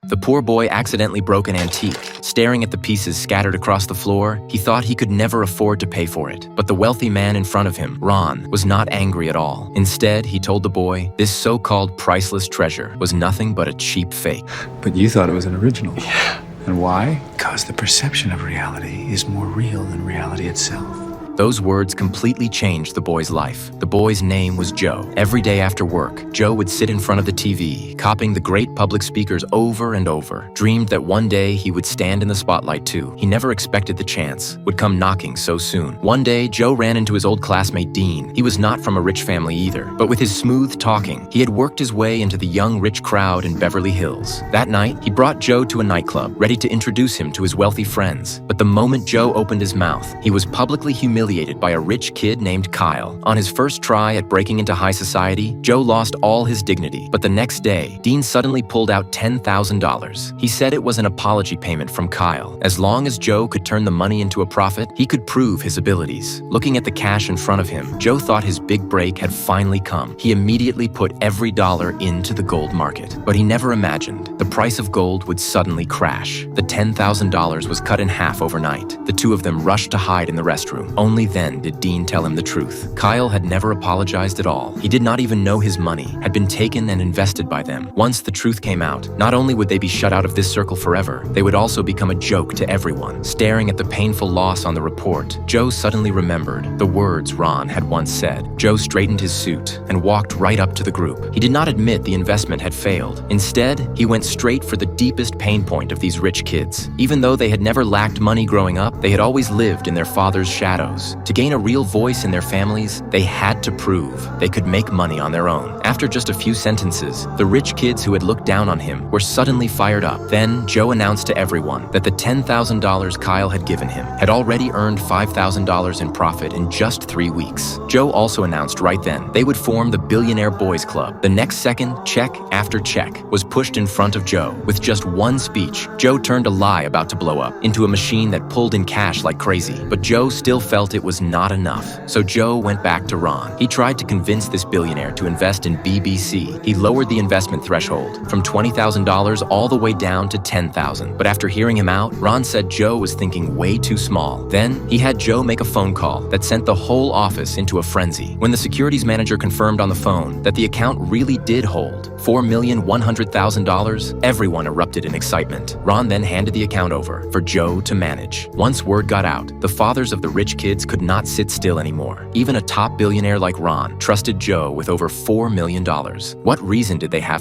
The poor boy accidentally broke an antique. Staring at the pieces scattered across the floor, he thought he could never afford to pay for it. But the wealthy man in front of him, Ron, was not angry at all. Instead, he told the boy this so-called priceless treasure was nothing but a cheap fake. But you thought it was an original. Yeah. And why? Because the perception of reality is more real than reality itself. Those words completely changed the boy's life. The boy's name was Joe. Every day after work, Joe would sit in front of the TV, copying the great public speakers over and over, dreamed that one day he would stand in the spotlight too. He never expected the chance would come knocking so soon. One day, Joe ran into his old classmate Dean. He was not from a rich family either, but with his smooth talking, he had worked his way into the young rich crowd in Beverly Hills. That night, he brought Joe to a nightclub, ready to introduce him to his wealthy friends. But the moment Joe opened his mouth, he was publicly humiliated by a rich kid named Kyle. On his first try at breaking into high society, Joe lost all his dignity. But the next day, Dean suddenly pulled out $10,000. He said it was an apology payment from Kyle. As long as Joe could turn the money into a profit, he could prove his abilities. Looking at the cash in front of him, Joe thought his big break had finally come. He immediately put every dollar into the gold market. But he never imagined the price of gold would suddenly crash. The $10,000 was cut in half overnight. The two of them rushed to hide in the restroom. Only then did Dean tell him the truth. Kyle had never apologized at all. He did not even know his money had been taken and invested by them. Once the truth came out, not only would they be shut out of this circle forever, they would also become a joke to everyone. Staring at the painful loss on the report, Joe suddenly remembered the words Ron had once said. Joe straightened his suit and walked right up to the group. He did not admit the investment had failed. Instead, he went straight for the deepest pain point of these rich kids. Even though they had never lacked money growing up, they had always lived in their father's shadows. To gain a real voice in their families, they had to prove they could make money on their own. After just a few sentences, the rich kids who had looked down on him were suddenly fired up. Then, Joe announced to everyone that the $10,000 Kyle had given him had already earned $5,000 in profit in just 3 weeks. Joe also announced right then they would form the Billionaire Boys Club. The next second, check after check was pushed in front of Joe. With just one speech, Joe turned a lie about to blow up into a machine that pulled in cash like crazy. But Joe still felt it was not enough. So Joe went back to Ron. He tried to convince this billionaire to invest in BBC. He lowered the investment threshold from $20,000 all the way down to $10,000. But after hearing him out, Ron said Joe was thinking way too small. Then he had Joe make a phone call that sent the whole office into a frenzy. When the securities manager confirmed on the phone that the account really did hold $4,100,000, everyone erupted in excitement. Ron then handed the account over for Joe to manage. Once word got out, the fathers of the rich kids could not sit still anymore. Even a top billionaire like Ron trusted Joe with over $4 million. What reason did they have